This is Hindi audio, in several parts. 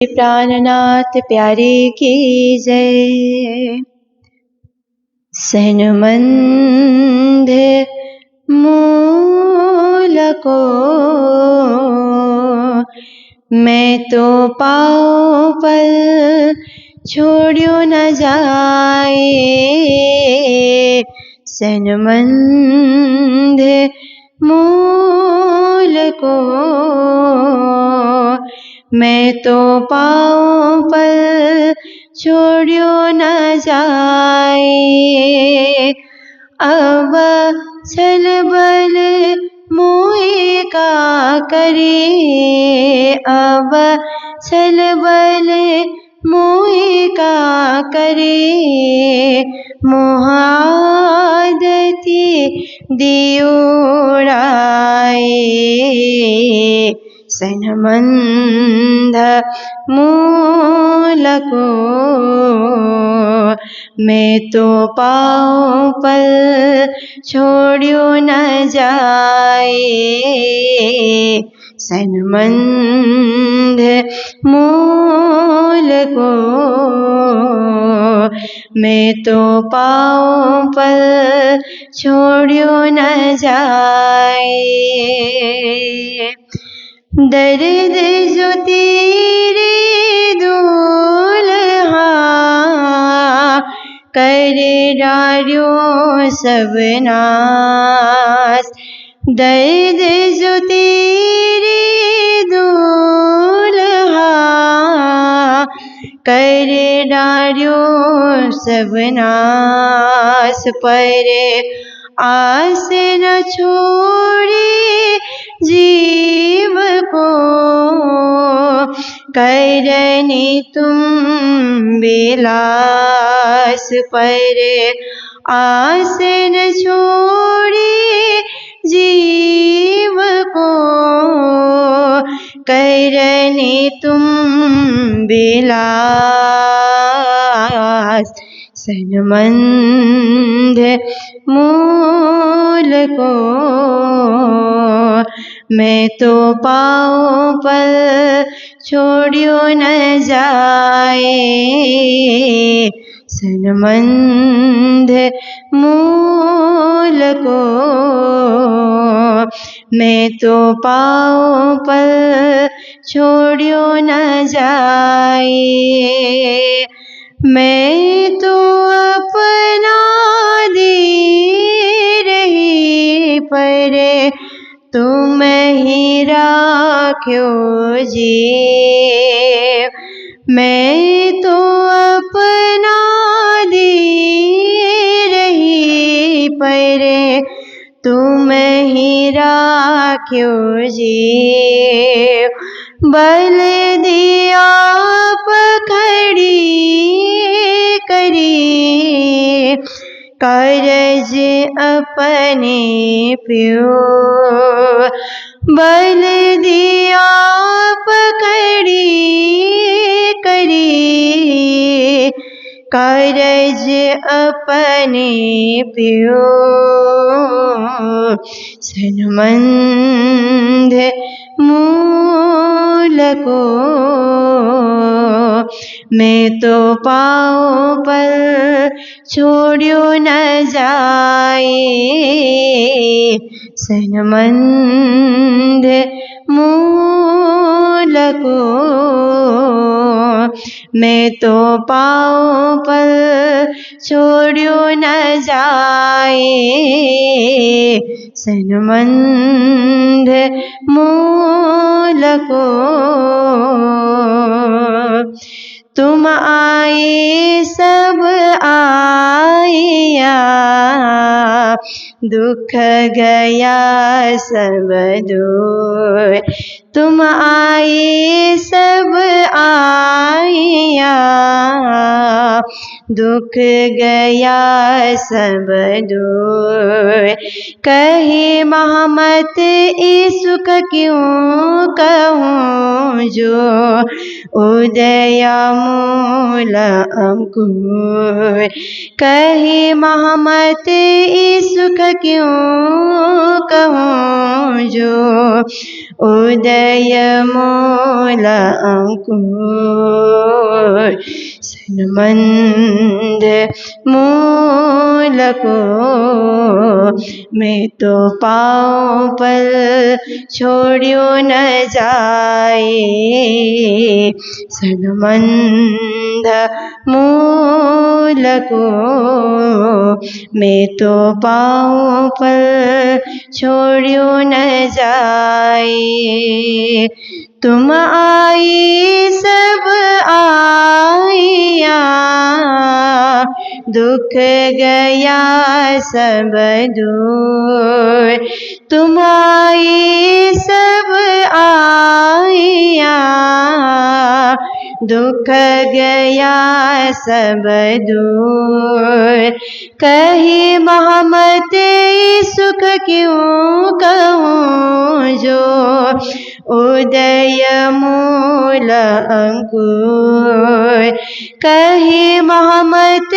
प्राणनाथ प्यारे की जय। सनमंद मूल को मैं तो पाऊं पर छोड़ियो न जाए। सनमंद मूल को मैं तो पाऊं पर छोड़ियो न जाए। अब छल बल मोहे का करे, अब छल बल मोहे का करे। मोहादती दियोड़ाए। सनमंद मूल को मैं तो पाऊं पर छोड़ियो न जाए। सनमंद मूल को मैं तो पाऊं पर छोड़ियो न जाए। दर्द जो तेरे दूल्हा कर डारियो सब नाश। दर्द जो तेरे दूल्हा कर डारियो सब नाश। पर आस न छोड़ी जीव को करने तुम विलास। पर आस न छोड़ी जीव को करने तुम विलास। सनमंद मूल को मैं तो पाऊं पर छोड़ियो न जाए। सनमंद मूल को मैं तो पाऊं पर छोड़ियो न जाए। मैं तो अपना दे रही पर तुम ही राख्यो जी। मैं तो अपना दे रही पर तुम ही राख्यो जी। बल दिया पकड़ी करी कारज अपने प्यो। बल दिया पकड़ी करी कारज अपने प्यो। सनमंद मूल को मैं तो पाऊं पर छोड़ियो न जाए। सनमंद मूल को मैं तो पाऊं पर छोड़ियो न जाए। सनमंद मूल को तुम आए सब आया, दुख गया सब दूर। तुम आए सब आया, दुख गया सब दूर। कहे महमत ई सुख क्यों कहूँ जो उदय मूल अंकुर। कहे महमत ई सुख क्यों कहूँ जो उदय मूल अंकुर। सनमंद मूल को मैं तो पाँव पर छोड़ियो न जाए। सनमंद मूल को मैं तो पाँव पर छोड़ियो न जाए। तुम आई सब आइया दुख गया सब दूर। तुम आई सब आइया दुख गया सब दूर। कही महमत सुख क्यों कहूँ जो उदय मूल अंकुर। कही महमत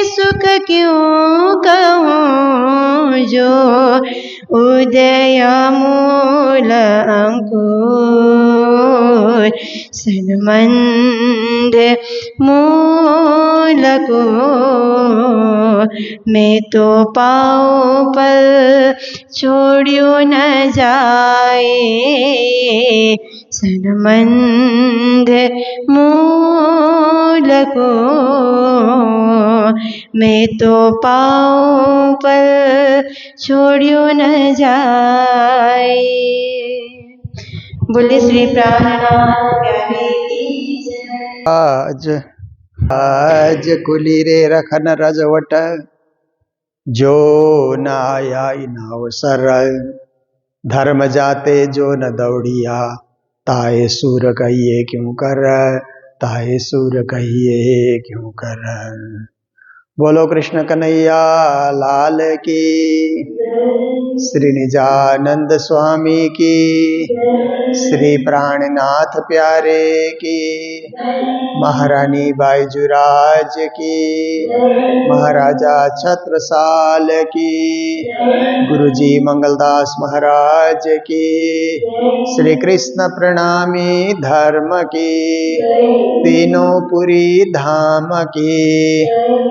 सुख क्यों कहूँ जो उदय मूल अंकुर। सनमंद मूल को मैं तो पाँव पर छोड़ियो न जाए। सनमंद मूल को मैं तो पाँव पर छोड़ियो न जाए। बोले श्री प्राणनाथ प्यारे की जय। आज कुली रे रखन रजवट जो न आया इन अवसर। धर्म जाते जो न दौड़िया ताए सूर कहिए क्यों कर। ताए सूर कहिए क्यों कर। बोलो कृष्ण कन्हैया लाल की। श्री निजानंद स्वामी की। श्री प्राणनाथ प्यारे की। महारानी बाईजुराज की। महाराजा छत्रसाल की। गुरुजी मंगलदास महाराज की। श्री कृष्ण प्रणामी धर्म की। तीनों पुरी धाम की।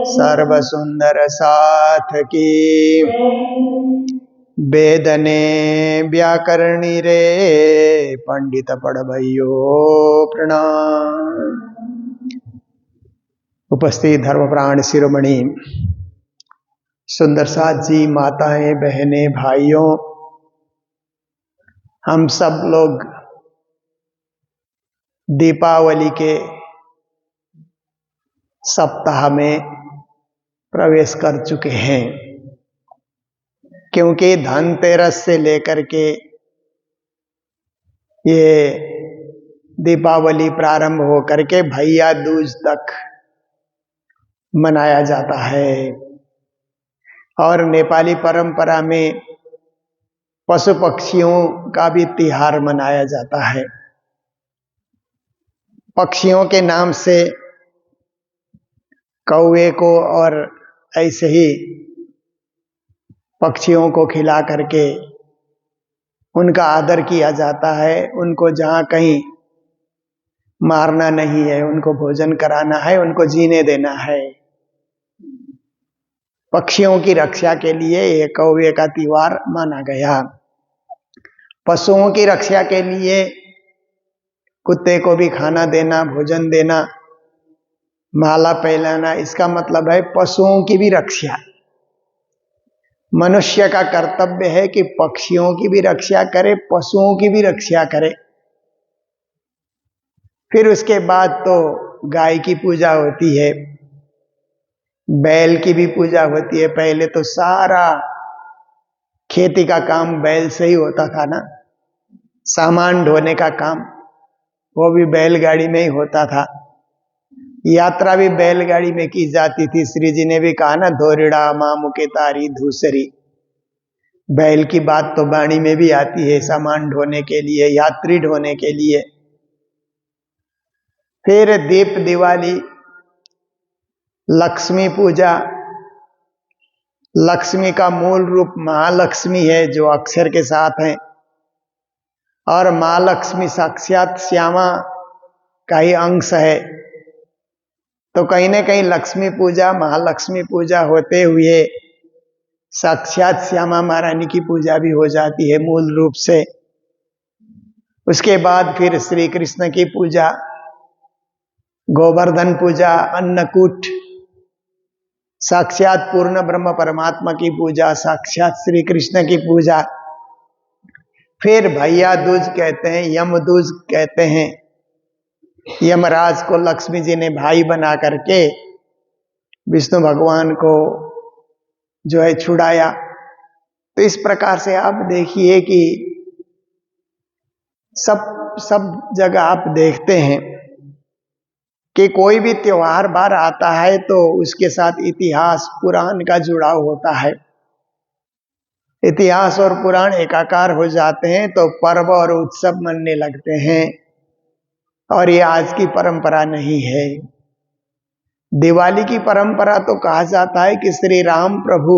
सर्व सुंदर साथ की। वेदने व्याकरणी रे पंडित पढ़बैयो प्रणाम। उपस्थित धर्मप्राण शिरोमणि सुंदर साथ जी, माताएं, बहनें, भाइयों, हम सब लोग दीपावली के सप्ताह में प्रवेश कर चुके हैं, क्योंकि धनतेरस से लेकर के ये दीपावली प्रारंभ हो करके भैया दूज तक मनाया जाता है। और नेपाली परंपरा में पशु पक्षियों का भी त्योहार मनाया जाता है। पक्षियों के नाम से कौवे को और ऐसे ही पक्षियों को खिला करके उनका आदर किया जाता है। उनको जहाँ कहीं मारना नहीं है, उनको भोजन कराना है, उनको जीने देना है। पक्षियों की रक्षा के लिए ये कौवे का त्योहार माना गया। पशुओं की रक्षा के लिए कुत्ते को भी खाना देना, भोजन देना, माला पहनाना, इसका मतलब है पशुओं की भी रक्षा। मनुष्य का कर्तव्य है कि पक्षियों की भी रक्षा करे, पशुओं की भी रक्षा करे। फिर उसके बाद तो गाय की पूजा होती है, बैल की भी पूजा होती है। पहले तो सारा खेती का काम बैल से ही होता था ना, सामान ढोने का काम वो भी बैलगाड़ी में ही होता था। यात्रा भी बैलगाड़ी में की जाती थी। श्री जी ने भी कहा ना, धोरिड़ा माँ मुके तारी धूसरी। बैल की बात तो वाणी में भी आती है, सामान ढोने के लिए, यात्री ढोने के लिए। फिर दीप दिवाली, लक्ष्मी पूजा। लक्ष्मी का मूल रूप महालक्ष्मी है, जो अक्षर के साथ है, और माँ लक्ष्मी साक्षात श्यामा का ही अंश है। तो कहीं न कहीं लक्ष्मी पूजा, महालक्ष्मी पूजा होते हुए साक्षात श्यामा महारानी की पूजा भी हो जाती है मूल रूप से। उसके बाद फिर श्री कृष्ण की पूजा, गोवर्धन पूजा, अन्नकूट, साक्षात पूर्ण ब्रह्म परमात्मा की पूजा, साक्षात श्री कृष्ण की पूजा। फिर भैया दूज कहते हैं, यम दूज कहते हैं। यमराज को लक्ष्मी जी ने भाई बना करके विष्णु भगवान को जो है छुड़ाया। तो इस प्रकार से आप देखिए कि सब जगह आप देखते हैं कि कोई भी त्योहार बार आता है तो उसके साथ इतिहास पुराण का जुड़ाव होता है। इतिहास और पुराण एकाकार हो जाते हैं तो पर्व और उत्सव मनने लगते हैं, और ये आज की परंपरा नहीं है। दिवाली की परंपरा तो कहा जाता है कि श्री राम प्रभु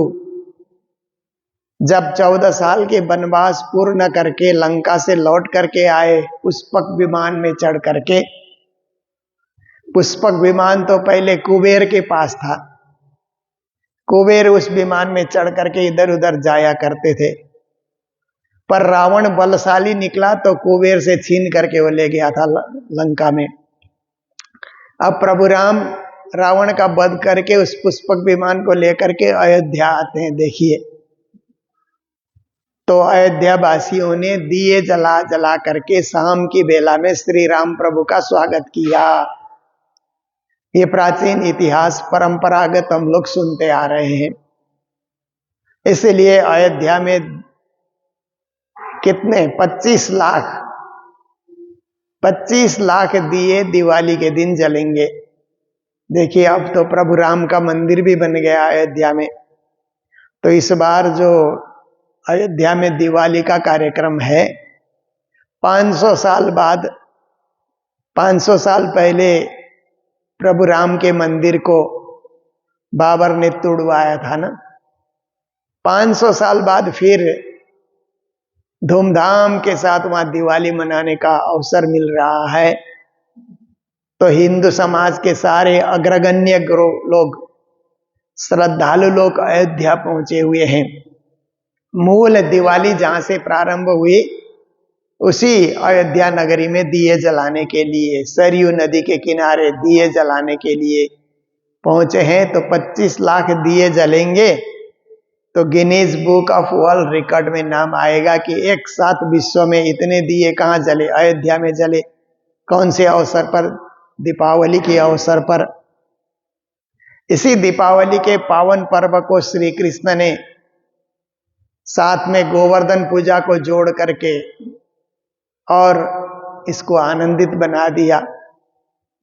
जब 14 साल के वनवास पूर्ण करके लंका से लौट करके आए, पुष्पक विमान में चढ़ करके। पुष्पक विमान तो पहले कुबेर के पास था, कुबेर उस विमान में चढ़ करके इधर उधर जाया करते थे, पर रावण बलशाली निकला तो कुबेर से छीन करके वो ले गया था लंका में। अब प्रभु राम रावण का वध करके उस पुष्पक विमान को लेकर के अयोध्या आते हैं। देखिए, तो अयोध्या वासियों ने दिए जला जला करके शाम की बेला में श्री राम प्रभु का स्वागत किया। ये प्राचीन इतिहास परंपरागत हम लोग सुनते आ रहे हैं। इसलिए अयोध्या में कितने 25 लाख दिए दिवाली के दिन जलेंगे। देखिए, अब तो प्रभु राम का मंदिर भी बन गया अयोध्या में। तो इस बार जो अयोध्या में दिवाली का कार्यक्रम है, 500 साल बाद, 500 साल पहले प्रभु राम के मंदिर को बाबर ने तोड़वाया था ना। 500 साल बाद फिर धूमधाम के साथ वहां दिवाली मनाने का अवसर मिल रहा है। तो हिंदू समाज के सारे अग्रगण्य लोग, श्रद्धालु लोग अयोध्या पहुंचे हुए हैं। मूल दिवाली जहां से प्रारंभ हुई, उसी अयोध्या नगरी में दिए जलाने के लिए, सरयू नदी के किनारे दिए जलाने के लिए पहुंचे हैं। तो 25 लाख दिए जलेंगे तो Guinness book of world record में नाम आएगा कि एक साथ विश्व में इतने दिए कहाँ जले, अयोध्या में जले। कौन से अवसर पर? दीपावली के अवसर पर। इसी दीपावली के पावन पर्व को श्री कृष्ण ने साथ में गोवर्धन पूजा को जोड़ करके और इसको आनंदित बना दिया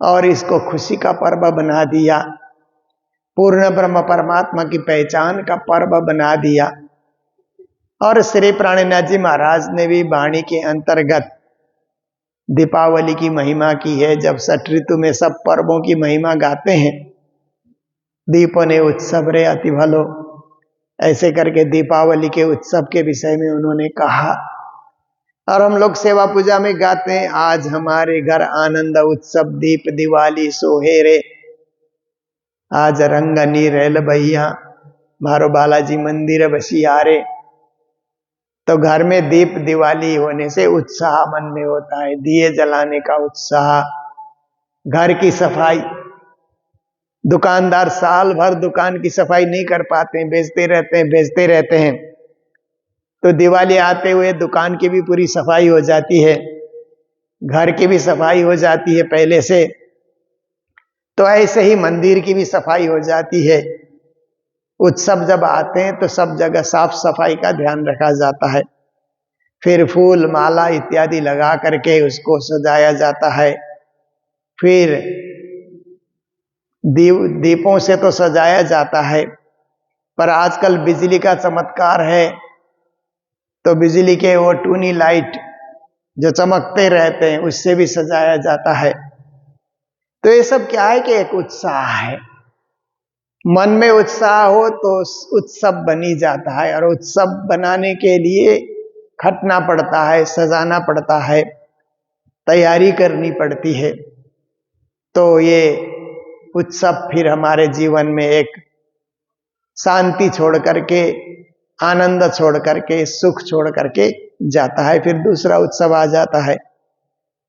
और इसको खुशी का पर्व बना दिया, पूर्ण ब्रह्म परमात्मा की पहचान का पर्व बना दिया। और श्री प्राणनाथ जी महाराज ने भी वाणी के अंतर्गत दीपावली की महिमा की है। जब 6 ऋतु में सब पर्वों की महिमा गाते हैं, दीपों ने उत्सव रे अति भलो, ऐसे करके दीपावली के उत्सव के विषय में उन्होंने कहा। और हम लोग सेवा पूजा में गाते हैं, आज हमारे घर आनंद उत्सव दीप दिवाली सोहे रे, आज रंगनी रेल भैया मारो बालाजी मंदिर बसिया रे। तो घर में दीप दिवाली होने से उत्साह मन में होता है, दिए जलाने का उत्साह। घर की सफाई, दुकानदार साल भर दुकान की सफाई नहीं कर पाते हैं, बेचते रहते हैं। तो दिवाली आते हुए दुकान की भी पूरी सफाई हो जाती है, घर की भी सफाई हो जाती है पहले से। तो ऐसे ही मंदिर की भी सफाई हो जाती है। उत्सव जब आते हैं तो सब जगह साफ सफाई का ध्यान रखा जाता है। फिर फूल माला इत्यादि लगा करके उसको सजाया जाता है। फिर दीपों से तो सजाया जाता है, पर आजकल बिजली का चमत्कार है, तो बिजली के वो टूनी लाइट जो चमकते रहते हैं उससे भी सजाया जाता है। तो ये सब क्या है कि एक उत्साह है। मन में उत्साह हो तो उत्सव बनी जाता है, और उत्सव बनाने के लिए खटना पड़ता है, सजाना पड़ता है, तैयारी करनी पड़ती है। तो ये उत्सव फिर हमारे जीवन में एक शांति छोड़ करके, आनंद छोड़ करके, सुख छोड़ करके जाता है, फिर दूसरा उत्सव आ जाता है।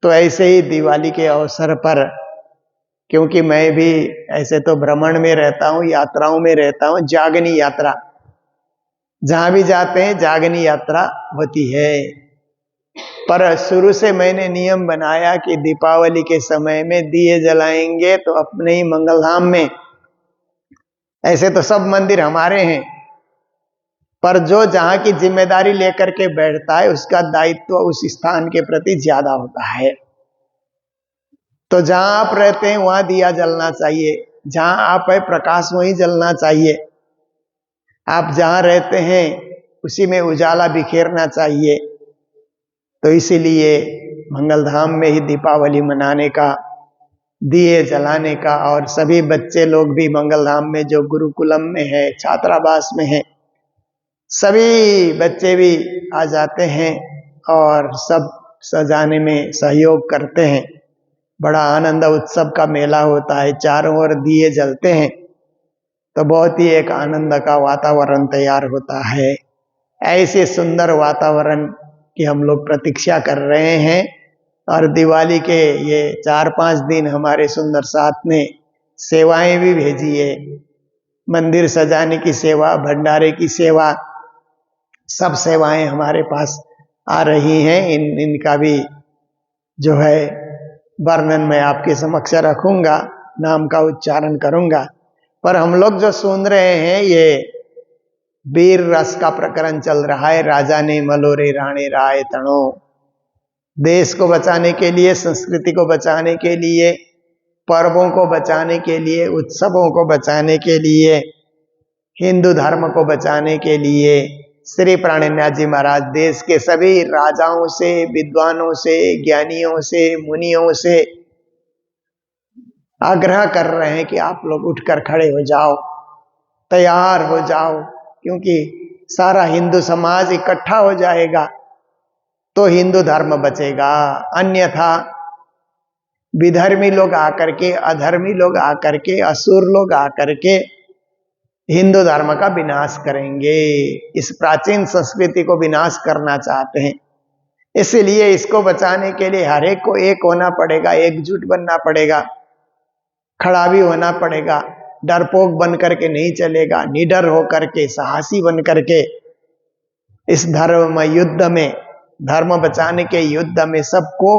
तो ऐसे ही दिवाली के अवसर पर, क्योंकि मैं भी ऐसे तो भ्रमण में रहता हूँ, यात्राओं में रहता हूँ, जागनी यात्रा, जहां भी जाते हैं जागनी यात्रा होती है। पर शुरू से मैंने नियम बनाया कि दीपावली के समय में दिए जलाएंगे तो अपने ही मंगलधाम में। ऐसे तो सब मंदिर हमारे हैं, पर जो जहां की जिम्मेदारी लेकर के बैठता है उसका दायित्व उस स्थान के प्रति ज्यादा होता है। तो जहां आप रहते हैं वहां दिया जलना चाहिए, जहां आप है प्रकाश वहीं जलना चाहिए। आप जहां रहते हैं उसी में उजाला बिखेरना चाहिए। तो इसीलिए मंगलधाम में ही दीपावली मनाने का, दिए जलाने का, और सभी बच्चे लोग भी मंगलधाम में जो गुरुकुलम में है, छात्रावास में है, सभी बच्चे भी आ जाते हैं और सब सजाने में सहयोग करते हैं। बड़ा आनंद उत्सव का मेला होता है, चारों ओर दिए जलते हैं, तो बहुत ही एक आनंद का वातावरण तैयार होता है। ऐसे सुंदर वातावरण की हम लोग प्रतीक्षा कर रहे हैं। और दिवाली के ये 4-5 दिन हमारे सुंदर साथ ने सेवाएं भी भेजी है, मंदिर सजाने की सेवा, भंडारे की सेवा, सब सेवाएं हमारे पास आ रही हैं। इनका भी जो है वर्णन मैं आपके समक्ष रखूंगा, नाम का उच्चारण करूंगा। पर हम लोग जो सुन रहे हैं ये वीर रस का प्रकरण चल रहा है। राजा ने मलोरे राणे राय तणो। देश को बचाने के लिए, संस्कृति को बचाने के लिए, पर्वों को बचाने के लिए, उत्सवों को बचाने के लिए, हिंदू धर्म को बचाने के लिए श्री प्राणनाथ जी महाराज देश के सभी राजाओं से, विद्वानों से, ज्ञानियों से, मुनियों से आग्रह कर रहे हैं कि आप लोग उठकर खड़े हो जाओ, तैयार हो जाओ, क्योंकि सारा हिंदू समाज इकट्ठा हो जाएगा तो हिंदू धर्म बचेगा। अन्यथा विधर्मी लोग आकर के, अधर्मी लोग आकर के, असुर लोग आकर के हिंदू धर्म का विनाश करेंगे। इस प्राचीन संस्कृति को विनाश करना चाहते हैं। इसलिए इसको बचाने के लिए हर एक को एक होना पड़ेगा, एकजुट बनना पड़ेगा, खड़ा भी होना पड़ेगा। डरपोक बन करके नहीं चलेगा, निडर होकर के, साहसी बन करके इस धर्म युद्ध में, धर्म बचाने के युद्ध में सबको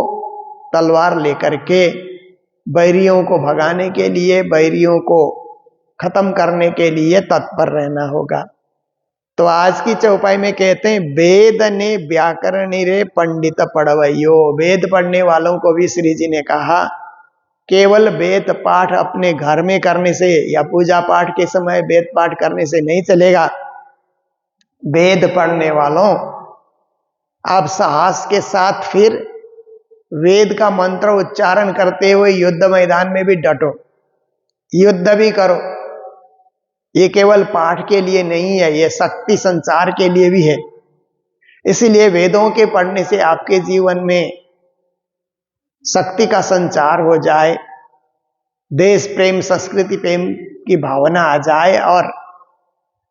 तलवार लेकर के बैरियों को भगाने के लिए, बैरियों को खत्म करने के लिए तत्पर रहना होगा। तो आज की चौपाई में कहते हैं, वेद ने व्याकरण रे पंडित पढ़वैयो। वेद पढ़ने वालों को भी श्री जी ने कहा, केवल वेद पाठ अपने घर में करने से या पूजा पाठ के समय वेद पाठ करने से नहीं चलेगा। वेद पढ़ने वालों, आप साहस के साथ फिर वेद का मंत्र उच्चारण करते हुए युद्ध मैदान में भी डटो, युद्ध भी करो। ये केवल पाठ के लिए नहीं है, ये शक्ति संचार के लिए भी है। इसलिए वेदों के पढ़ने से आपके जीवन में शक्ति का संचार हो जाए, देश प्रेम, संस्कृति प्रेम की भावना आ जाए, और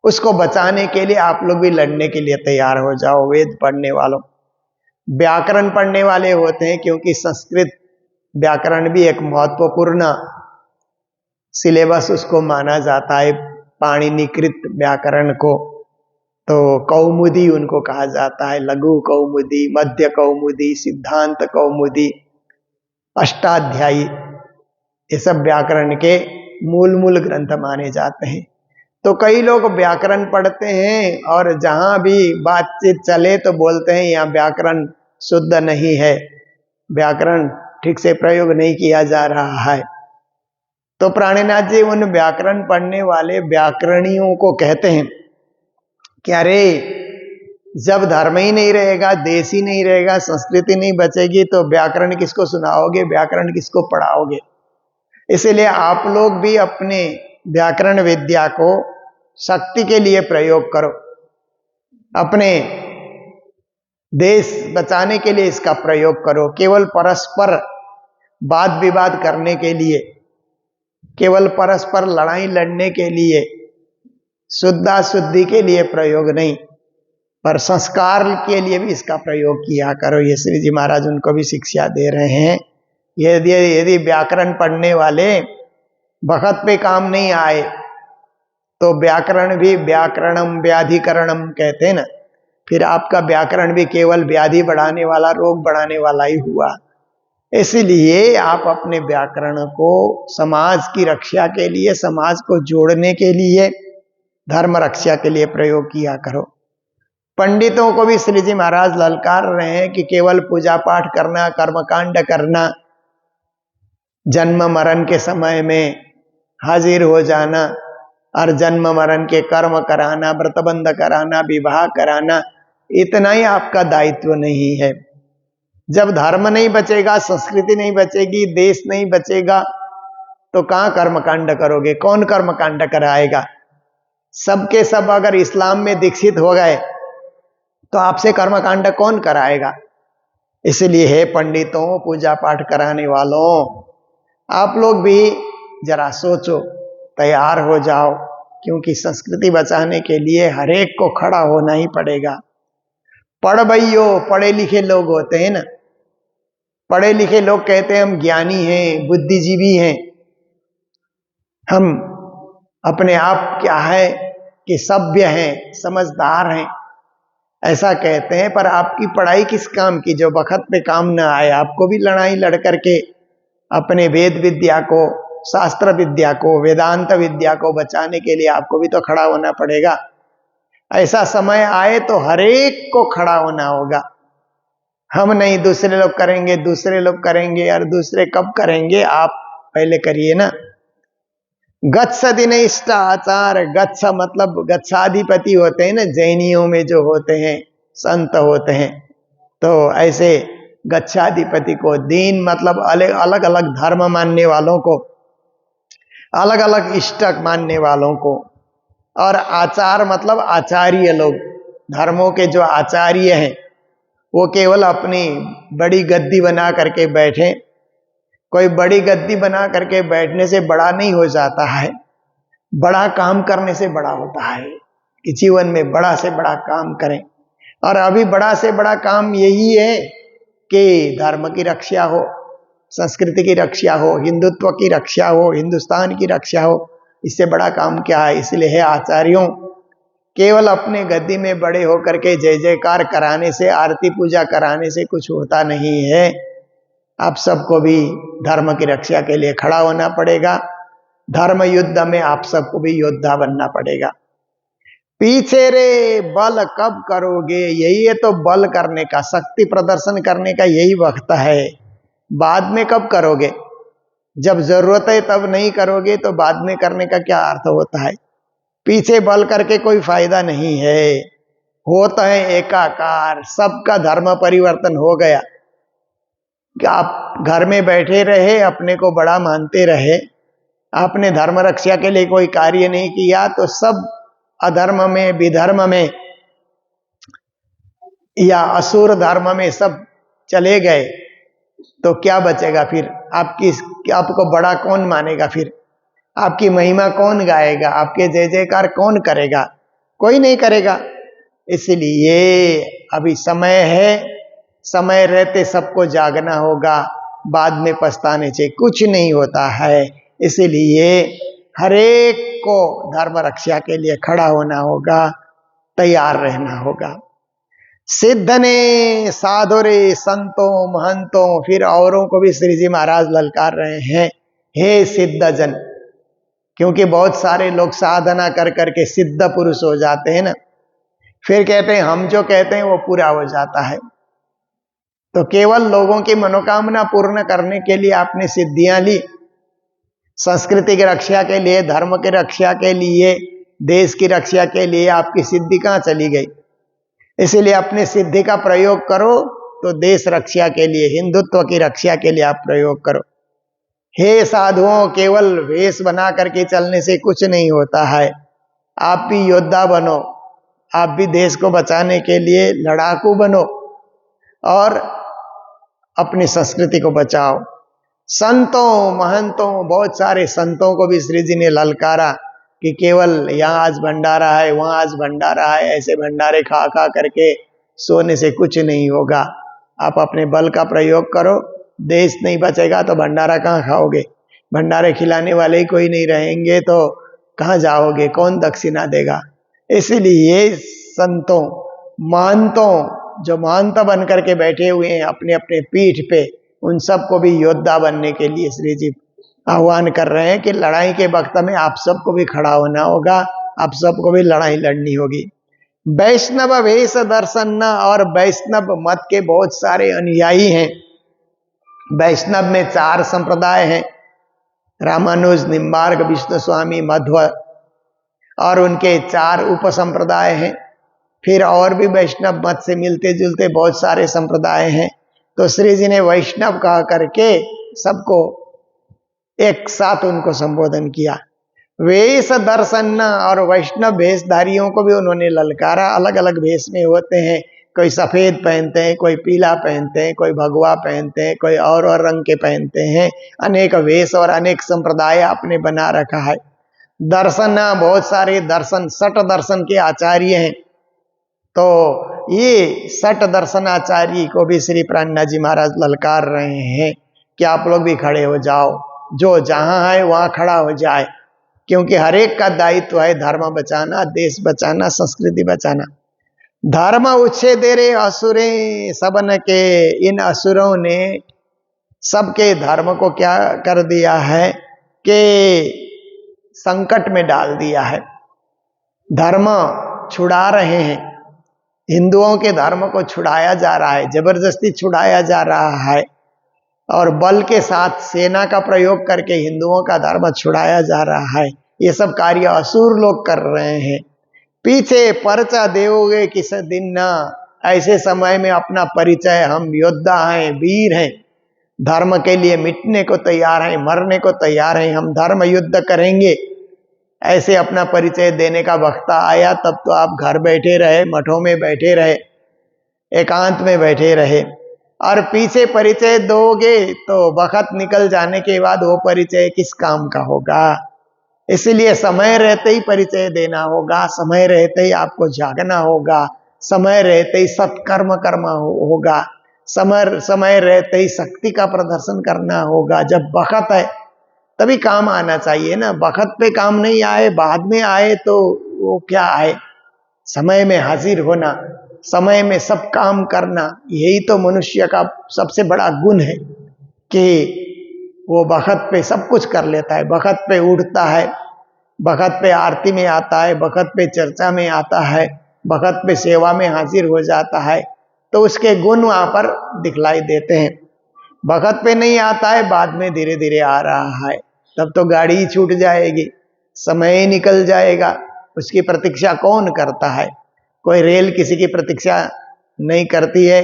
उसको बचाने के लिए आप लोग भी लड़ने के लिए तैयार हो जाओ। वेद पढ़ने वालों, व्याकरण पढ़ने वाले होते हैं, क्योंकि संस्कृत व्याकरण भी एक महत्वपूर्ण सिलेबस उसको माना जाता है, पाणिनिकृत व्याकरण को। तो कौमुदी उनको कहा जाता है, लघु कौमुदी, मध्य कौमुदी, सिद्धांत कौमुदी, अष्टाध्यायी, ये सब व्याकरण के मूल ग्रंथ माने जाते हैं। तो कई लोग व्याकरण पढ़ते हैं और जहां भी बातचीत चले तो बोलते हैं यहाँ व्याकरण शुद्ध नहीं है, व्याकरण ठीक से प्रयोग नहीं किया जा रहा है। तो प्राणीनाथ जी उन व्याकरण पढ़ने वाले व्याकरणियों को कहते हैं कि अरे, जब धर्म ही नहीं रहेगा, देश ही नहीं रहेगा, संस्कृति नहीं बचेगी, तो व्याकरण किसको सुनाओगे, व्याकरण किसको पढ़ाओगे। इसलिए आप लोग भी अपने व्याकरण विद्या को शक्ति के लिए प्रयोग करो, अपने देश बचाने के लिए इसका प्रयोग करो। केवल परस्पर वाद विवाद करने के लिए, केवल परस्पर लड़ाई लड़ने के लिए, शुद्धा शुद्धि के लिए प्रयोग नहीं, पर संस्कार के लिए भी इसका प्रयोग किया करो। ये श्री जी महाराज उनको भी शिक्षा दे रहे हैं। यदि व्याकरण पढ़ने वाले वक्त पे काम नहीं आए तो व्याकरण भी व्याकरणम व्याधिकरणम कहते हैं ना, फिर आपका व्याकरण भी केवल व्याधि बढ़ाने वाला, रोग बढ़ाने वाला ही हुआ। इसलिए आप अपने व्याकरण को समाज की रक्षा के लिए, समाज को जोड़ने के लिए, धर्म रक्षा के लिए प्रयोग किया करो। पंडितों को भी श्री जी महाराज ललकार रहे हैं कि केवल पूजा पाठ करना, कर्मकांड करना, जन्म मरण के समय में हाजिर हो जाना और जन्म मरण के कर्म कराना, व्रतबंध कराना, विवाह कराना, इतना ही आपका दायित्व नहीं है। जब धर्म नहीं बचेगा, संस्कृति नहीं बचेगी, देश नहीं बचेगा, तो कहाँ कर्मकांड करोगे, कौन कर्मकांड कराएगा। सबके सब अगर इस्लाम में दीक्षित हो गए तो आपसे कर्मकांड कौन कराएगा। इसलिए हे पंडितों, पूजा पाठ कराने वालों, आप लोग भी जरा सोचो, तैयार हो जाओ, क्योंकि संस्कृति बचाने के लिए हर एक को खड़ा होना ही पड़ेगा। पढ़ भइयो, पढ़े लिखे लोग होते हैं ना, पढ़े लिखे लोग कहते हैं हम ज्ञानी हैं, बुद्धिजीवी हैं, हम अपने आप क्या है कि सभ्य हैं, समझदार हैं, ऐसा कहते हैं। पर आपकी पढ़ाई किस काम की जो वक्त पे काम न आए। आपको भी लड़ाई लड़ करके अपने वेद विद्या को, शास्त्र विद्या को, वेदांत विद्या को बचाने के लिए आपको भी तो खड़ा होना पड़ेगा। ऐसा समय आए तो हर एक को खड़ा होना होगा। हम नहीं, दूसरे लोग करेंगे, दूसरे लोग करेंगे, और दूसरे कब करेंगे, आप पहले करिए ना। गच्छ दिनैष्ठ आचार, गच्छ मतलब गच्छाधिपति होते हैं ना, जैनियों में जो होते हैं, संत होते हैं, तो ऐसे गच्छाधिपति को, दीन मतलब अलग अलग धर्म मानने वालों को, अलग अलग इष्टक मानने वालों को, और आचार मतलब आचार्य लोग, धर्मों के जो आचार्य हैं वो केवल अपनी बड़ी गद्दी बना करके बैठे। कोई बड़ी गद्दी बना करके बैठने से बड़ा नहीं हो जाता है, बड़ा काम करने से बड़ा होता है कि जीवन में बड़ा से बड़ा काम करें। और अभी बड़ा से बड़ा काम यही है कि धर्म की रक्षा हो, संस्कृति की रक्षा हो, हिंदुत्व की रक्षा हो, हिंदुस्तान की रक्षा हो। इससे बड़ा काम क्या है। इसलिए है आचार्यों, केवल अपने गद्दी में बड़े होकर के जय जयकार कराने से, आरती पूजा कराने से कुछ होता नहीं है। आप सबको भी धर्म की रक्षा के लिए खड़ा होना पड़ेगा। धर्म युद्ध में आप सबको भी योद्धा बनना पड़ेगा। पीछे रे बल कब करोगे, यही है तो बल करने का, शक्ति प्रदर्शन करने का यही वक्त है। बाद में कब करोगे, जब जरूरत है तब नहीं करोगे तो बाद में करने का क्या अर्थ होता है। पीछे बल करके कोई फायदा नहीं है। होता है एकाकार, सबका धर्म परिवर्तन हो गया कि आप घर में बैठे रहे, अपने को बड़ा मानते रहे, आपने धर्म रक्षा के लिए कोई कार्य नहीं किया, तो सब अधर्म में, विधर्म में या असुर धर्म में सब चले गए, तो क्या बचेगा फिर। आपको बड़ा कौन मानेगा, फिर आपकी महिमा कौन गाएगा, आपके जय जयकार कौन करेगा, कोई नहीं करेगा। इसलिए अभी समय है, समय रहते सबको जागना होगा, बाद में पछताने से कुछ नहीं होता है। इसलिए हरेक को धर्म रक्षा के लिए खड़ा होना होगा, तैयार रहना होगा। सिद्ध ने साधुरे संतों महंतों, फिर औरों को भी श्री जी महाराज ललकार रहे हैं, हे सिद्ध जन, क्योंकि बहुत सारे लोग साधना कर करके सिद्ध पुरुष हो जाते हैं ना, फिर कहते हैं हम जो कहते हैं वो पूरा हो जाता है। तो केवल लोगों की मनोकामना पूर्ण करने के लिए आपने सिद्धियां ली, संस्कृति की रक्षा के लिए, धर्म की रक्षा के लिए, देश की रक्षा के लिए आपकी सिद्धि कहाँ चली गई? इसीलिए अपनी सिद्धि का प्रयोग करो तो देश रक्षा के लिए, हिंदुत्व की रक्षा के लिए आप प्रयोग करो। हे साधुओं, केवल वेश बना करके चलने से कुछ नहीं होता है। आप भी योद्धा बनो, आप भी देश को बचाने के लिए लड़ाकू बनो और अपनी संस्कृति को बचाओ। संतों महंतों, बहुत सारे संतों को भी श्री जी ने ललकारा कि केवल यहाँ आज भंडारा है, वहाँ आज भंडारा है, ऐसे भंडारे खा खा करके सोने से कुछ नहीं होगा। आप अपने बल का प्रयोग करो, देश नहीं बचेगा तो भंडारा कहाँ खाओगे? भंडारे खिलाने वाले ही कोई नहीं रहेंगे तो कहाँ जाओगे? कौन दक्षिणा देगा? इसीलिए संतों महंतों जो महंत बन करके बैठे हुए हैं अपने अपने पीठ पे, उन सबको भी योद्धा बनने के लिए श्री जी आह्वान कर रहे हैं कि लड़ाई के वक्त में आप सबको भी खड़ा होना होगा, आप सबको भी लड़ाई लड़नी होगी। वैष्णव वेश दर्शन न, और वैष्णव मत के बहुत सारे अनुयायी हैं। वैष्णव में 4 संप्रदाय हैं, रामानुज, निम्बार्क, विष्णु स्वामी, मध्व, और उनके 4 उपसंप्रदाय हैं। फिर और भी वैष्णव मत से मिलते जुलते बहुत सारे संप्रदाय हैं। तो श्री जी ने वैष्णव कहा करके सबको एक साथ उनको संबोधन किया। वेश दर्शन, और वैष्णव वेशधारियों को भी उन्होंने ललकारा। अलग अलग वेश में होते हैं, कोई सफेद पहनते हैं, कोई पीला पहनते हैं, कोई भगवा पहनते हैं, कोई और रंग के पहनते हैं। अनेक वेश और अनेक संप्रदाय आपने बना रखा है। दर्शन, बहुत सारे दर्शन, 6 दर्शन के आचार्य हैं। तो ये 6 दर्शनाचार्य को भी श्री प्राणनाथ जी महाराज ललकार रहे हैं कि आप लोग भी खड़े हो जाओ, जो जहां है वहां खड़ा हो जाए, क्योंकि हर एक का दायित्व है धर्म बचाना, देश बचाना, संस्कृति बचाना। धर्म उच्छेदे रे असुरे सबन के, इन असुरों ने सबके धर्म को क्या कर दिया है कि संकट में डाल दिया है। धर्म छुड़ा रहे हैं, हिंदुओं के धर्म को छुड़ाया जा रहा है, जबरदस्ती छुड़ाया जा रहा है, और बल के साथ सेना का प्रयोग करके हिंदुओं का धर्म छुड़ाया जा रहा है। ये सब कार्य असुर लोग कर रहे हैं। पीछे पर्चा देओगे किस दिन न, ऐसे समय में अपना परिचय, हम योद्धा हैं, वीर हैं, धर्म के लिए मिटने को तैयार हैं, मरने को तैयार हैं, हम धर्म युद्ध करेंगे, ऐसे अपना परिचय देने का वक्त आया। तब तो आप घर बैठे रहे, मठों में बैठे रहे, एकांत में बैठे रहे, और पीछे परिचय दोगे तो वक्त निकल जाने के बाद वो परिचय किस काम का होगा। इसलिए समय रहते ही परिचय देना होगा, समय रहते ही आपको जागना होगा, समय रहते ही सत्कर्म कर्म होगा, समय रहते ही शक्ति का प्रदर्शन करना होगा। जब वक्त है तभी काम आना चाहिए ना, वक्त पे काम नहीं आए, बाद में आए तो वो क्या आए। समय में हाजिर होना, समय में सब काम करना, यही तो मनुष्य का सबसे बड़ा गुण है कि वो वक्त पे सब कुछ कर लेता है, वक्त पे उठता है, वक्त पे आरती में आता है, वक्त पे चर्चा में आता है, वक्त पे सेवा में हाजिर हो जाता है। तो उसके गुण वहाँ पर दिखलाई देते हैं। वक्त पे नहीं आता है, बाद में धीरे धीरे आ रहा है, तब तो गाड़ी ही छूट जाएगी, समय ही निकल जाएगा। उसकी प्रतीक्षा कौन करता है? कोई रेल किसी की प्रतीक्षा नहीं करती है,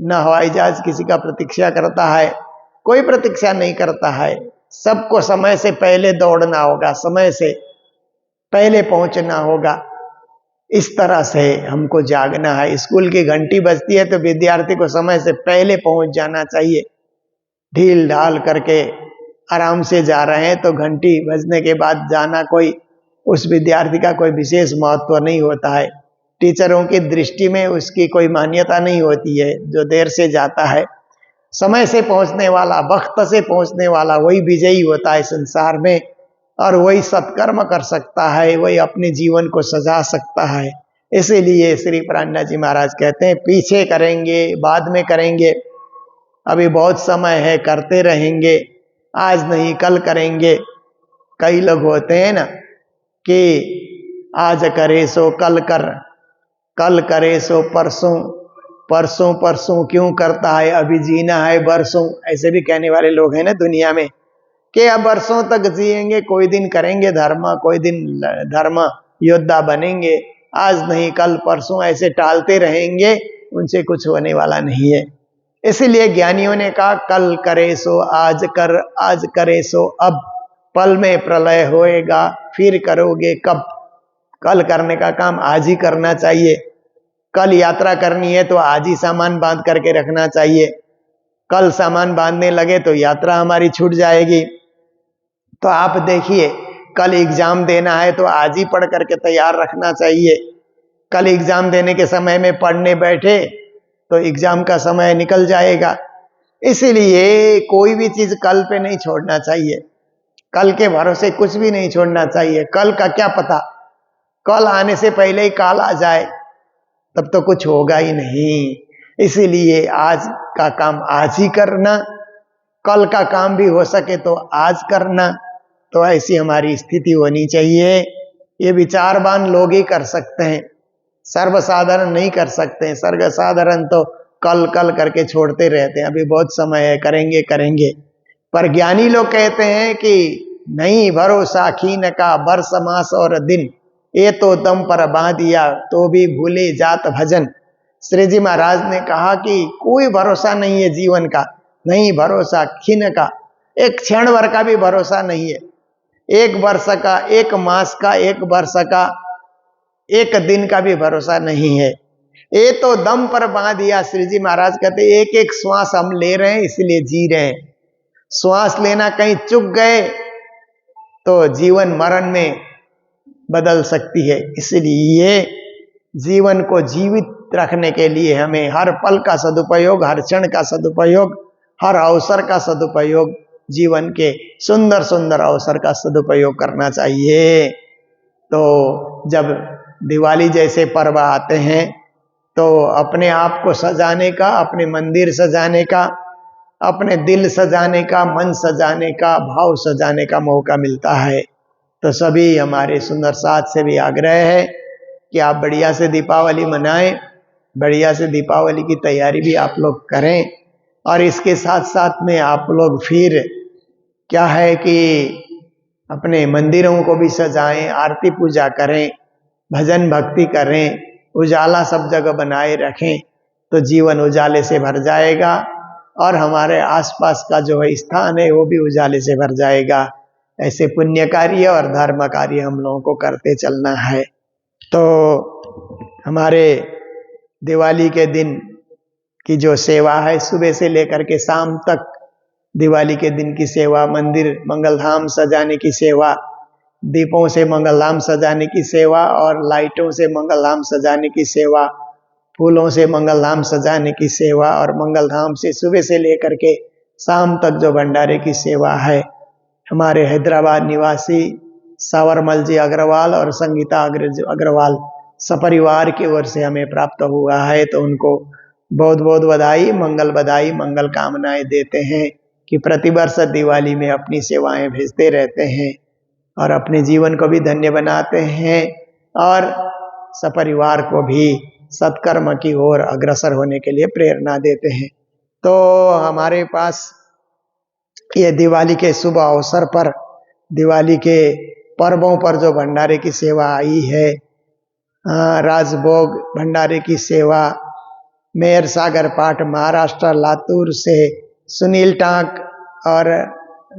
न हवाई जहाज किसी का प्रतीक्षा करता है, कोई प्रतीक्षा नहीं करता है। सबको समय से पहले दौड़ना होगा, समय से पहले पहुंचना होगा। इस तरह से हमको जागना है। स्कूल की घंटी बजती है तो विद्यार्थी को समय से पहले पहुंच जाना चाहिए। ढील ढाल करके आराम से जा रहे हैं तो घंटी बजने के बाद जाना कोई उस विद्यार्थी का कोई विशेष महत्व नहीं होता है। टीचरों की दृष्टि में उसकी कोई मान्यता नहीं होती है जो देर से जाता है। समय से पहुंचने वाला, वक्त से पहुंचने वाला वही विजयी होता है संसार में, और वही सत्कर्म कर सकता है, वही अपने जीवन को सजा सकता है। इसीलिए श्री प्राणनाथ जी महाराज कहते हैं पीछे करेंगे, बाद में करेंगे, अभी बहुत समय है, करते रहेंगे, आज नहीं कल करेंगे। कई लोग होते हैं ना कि आज करे सो कल कर, कल करे सो परसों, परसों परसों क्यों करता है, अभी जीना है बरसों, ऐसे भी कहने वाले लोग हैं ना दुनिया में। कि अब वर्षों तक जिएंगे, कोई दिन करेंगे धर्म, कोई दिन धर्म योद्धा बनेंगे, आज नहीं कल परसों ऐसे टालते रहेंगे, उनसे कुछ होने वाला नहीं है। इसीलिए ज्ञानियों ने कहा कल करे सो आज कर, आज करे सो अब, पल में प्रलय होएगा फिर करोगे कब। कल करने का काम आज ही करना चाहिए। कल यात्रा करनी है तो आज ही सामान बांध करके रखना चाहिए। कल सामान बांधने लगे तो यात्रा हमारी छूट जाएगी। तो आप देखिए, कल एग्जाम देना है तो आज ही पढ़ करके तैयार रखना चाहिए। कल एग्जाम देने के समय में पढ़ने बैठे तो एग्जाम का समय निकल जाएगा। इसीलिए कोई भी चीज कल पे नहीं छोड़ना चाहिए, कल के भरोसे कुछ भी नहीं छोड़ना चाहिए। कल का क्या पता, कल आने से पहले ही काल आ जाए, तब तो कुछ होगा ही नहीं। इसीलिए आज का काम आज ही करना, कल का काम भी हो सके तो आज करना। तो ऐसी हमारी स्थिति होनी चाहिए। ये विचारवान लोग ही कर सकते हैं, सर्वसाधारण नहीं कर सकते हैं। सर्वसाधारण तो कल कल करके छोड़ते रहते हैं, अभी बहुत समय है, करेंगे करेंगे। पर ज्ञानी लोग कहते हैं कि नहीं भरोसा खीन का वर्ष मास और दिन, ये तो दम पर बांधिया तो भी भूले जात भजन। श्री जी महाराज ने कहा कि कोई भरोसा नहीं है जीवन का, नहीं भरोसा खीन का, एक क्षण भर का भी भरोसा नहीं है। एक वर्ष का, एक मास का, एक वर्ष का, एक दिन का भी भरोसा नहीं है। ये तो दम पर बांध दिया। श्री जी महाराज कहते एक एक श्वास हम ले रहे हैं इसलिए जी रहे हैं। श्वास लेना कहीं चूक गए तो जीवन मरण में बदल सकती है। इसलिए जीवन को जीवित रखने के लिए हमें हर पल का सदुपयोग, हर क्षण का सदुपयोग, हर अवसर का सदुपयोग, जीवन के सुंदर सुंदर अवसर का सदुपयोग करना चाहिए। तो जब दिवाली जैसे पर्व आते हैं तो अपने आप को सजाने का, अपने मंदिर सजाने का, अपने दिल सजाने का, मन सजाने का, भाव सजाने का मौका मिलता है। तो सभी हमारे सुंदर साथ से भी आग्रह है कि आप बढ़िया से दीपावली मनाएं, बढ़िया से दीपावली की तैयारी भी आप लोग करें। और इसके साथ साथ में आप लोग फिर क्या है कि अपने मंदिरों को भी सजाएं, आरती पूजा करें, भजन भक्ति करें, उजाला सब जगह बनाए रखें, तो जीवन उजाले से भर जाएगा और हमारे आसपास का जो है स्थान है वो भी उजाले से भर जाएगा। ऐसे पुण्य कार्य और धर्म कार्य हम लोगों को करते चलना है। तो हमारे दिवाली के दिन की जो सेवा है, सुबह से लेकर के शाम तक दिवाली के दिन की सेवा, मंदिर मंगलधाम सजाने की सेवा, दीपों से मंगलधाम सजाने की सेवा और लाइटों से मंगलधाम सजाने की सेवा, फूलों से मंगलधाम सजाने की सेवा और मंगलधाम से सुबह से लेकर के शाम तक जो भंडारे की सेवा है, हमारे हैदराबाद निवासी सावरमल जी अग्रवाल और संगीता अग्रवाल सपरिवार की ओर से हमें प्राप्त हुआ है। तो उनको बहुत बहुत बधाई, मंगल कामनाएं देते हैं कि प्रतिवर्ष दिवाली में अपनी सेवाएं भेजते रहते हैं और अपने जीवन को भी धन्य बनाते हैं और सपरिवार को भी सत्कर्म की ओर अग्रसर होने के लिए प्रेरणा देते हैं। तो हमारे पास ये दिवाली के शुभ अवसर पर, दिवाली के पर्वों पर जो भंडारे की सेवा आई है, राजभोग भंडारे की सेवा, मेयर सागर पाठ महाराष्ट्र लातूर से सुनील टांक और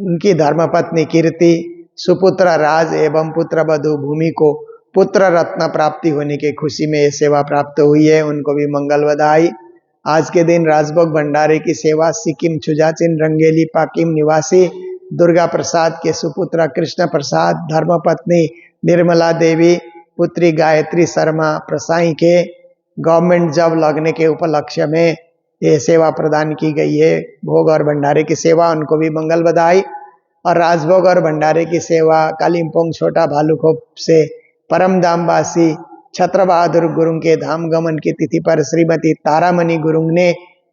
उनकी धर्मपत्नी कीर्ति, सुपुत्र राज एवं पुत्र वधु भूमि को पुत्र रत्न प्राप्ति होने की खुशी में ये सेवा प्राप्त हुई है, उनको भी मंगल बधाई। आज के दिन राजभोग भंडारे की सेवा सिक्किम छुजाचिन रंगेली पाकिम निवासी दुर्गा प्रसाद के सुपुत्र कृष्ण प्रसाद, धर्मपत्नी निर्मला देवी, पुत्री गायत्री शर्मा प्रसाई के गवर्नमेंट जॉब लगने के उपलक्ष्य में ये सेवा प्रदान की गई है। भोग और भंडारे की सेवा, उनको भी मंगल बधाई। और राजभोग और भंडारे की सेवा कालिम्पोंग छोटा भालूखोप से परम धामवासी छत्र बहादुर गुरुंग के धाम गमन की तिथि पर श्रीमती तारामणि गुरुंग ने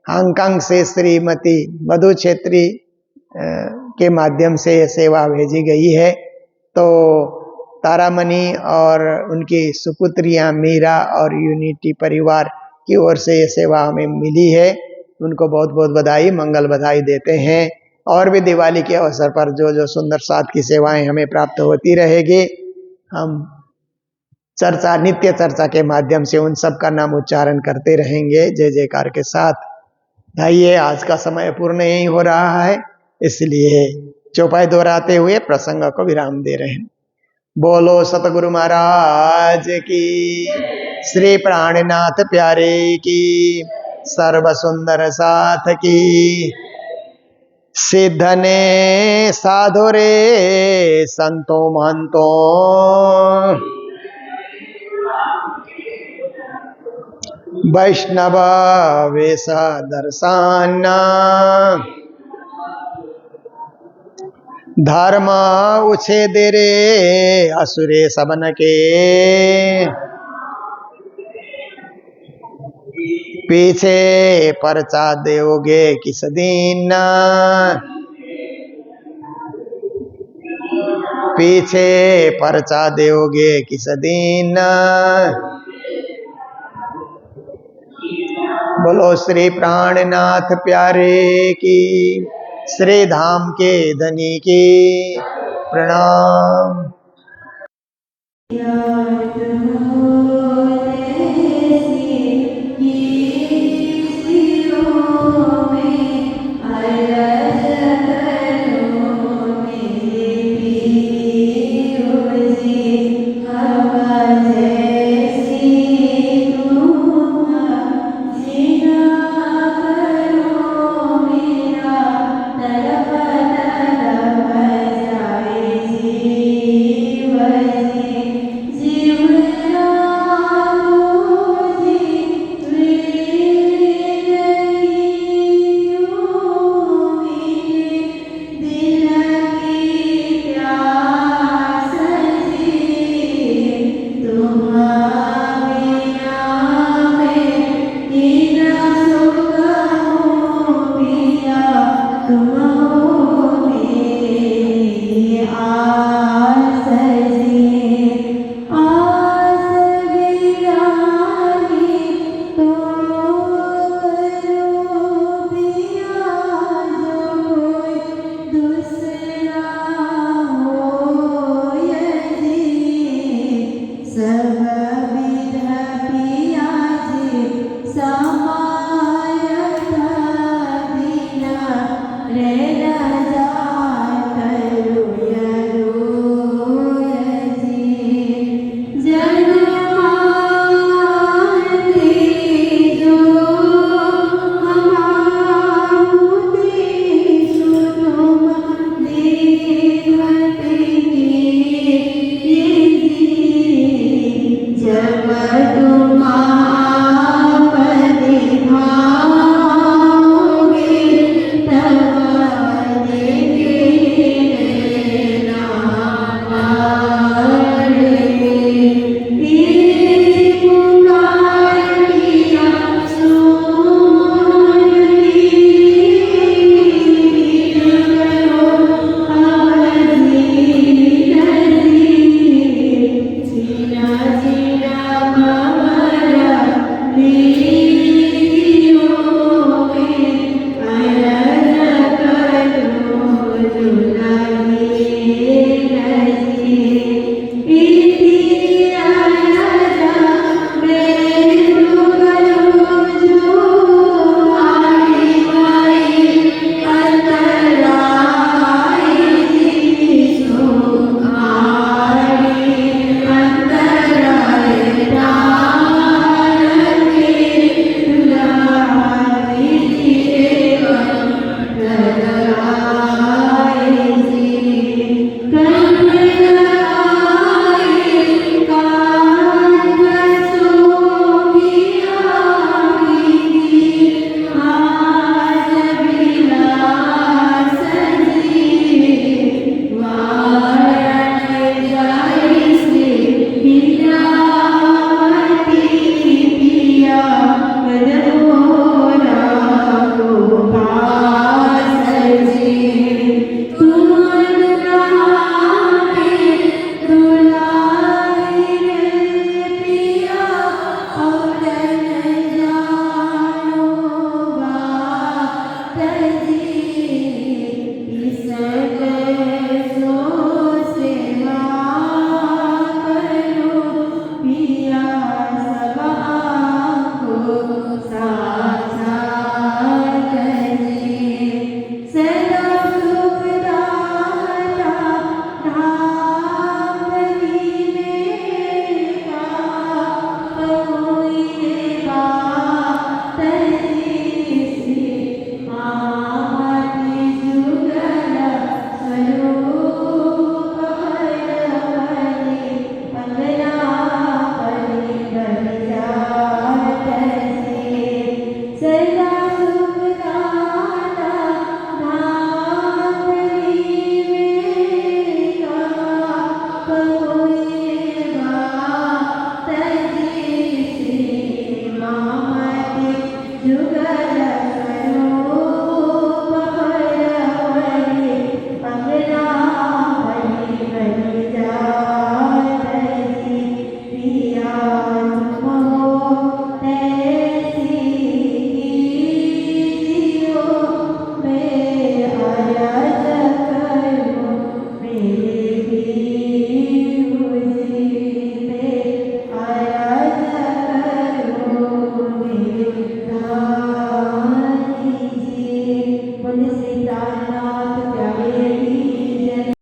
हांगकांग से श्रीमती मधु छेत्री के माध्यम से यह सेवा भेजी गई है। तो तारामणि और उनकी सुपुत्रियां मीरा और यूनिटी परिवार की ओर से ये सेवा हमें मिली है, उनको बहुत बहुत बधाई, मंगल बधाई देते हैं। और भी दिवाली के अवसर पर जो जो सुंदर साथ की सेवाएं हमें प्राप्त होती रहेगी, हम चर्चा, नित्य चर्चा के माध्यम से उन सब का नाम उच्चारण करते रहेंगे जय जयकार के साथ। आइए, आज का समय पूर्ण यही हो रहा है, इसलिए चौपाई दोहराते हुए प्रसंग को विराम दे रहे हैं। बोलो सतगुरु महाराज की, श्री प्राणनाथ प्यारे की, सर्व सुंदर साथ की, सिद्धने साधुरे संतो महंतो, वैष्णव वेश दर्शन, धर्म उछेदे रे असुरे सबन के, पीछे परचा दोगे किस दिन, पीछे परचा दोगे किस दिन। बोलो श्री प्राणनाथ प्यारे की, श्री धाम के धनी की प्रणाम। तुम हो मेरे आस जी।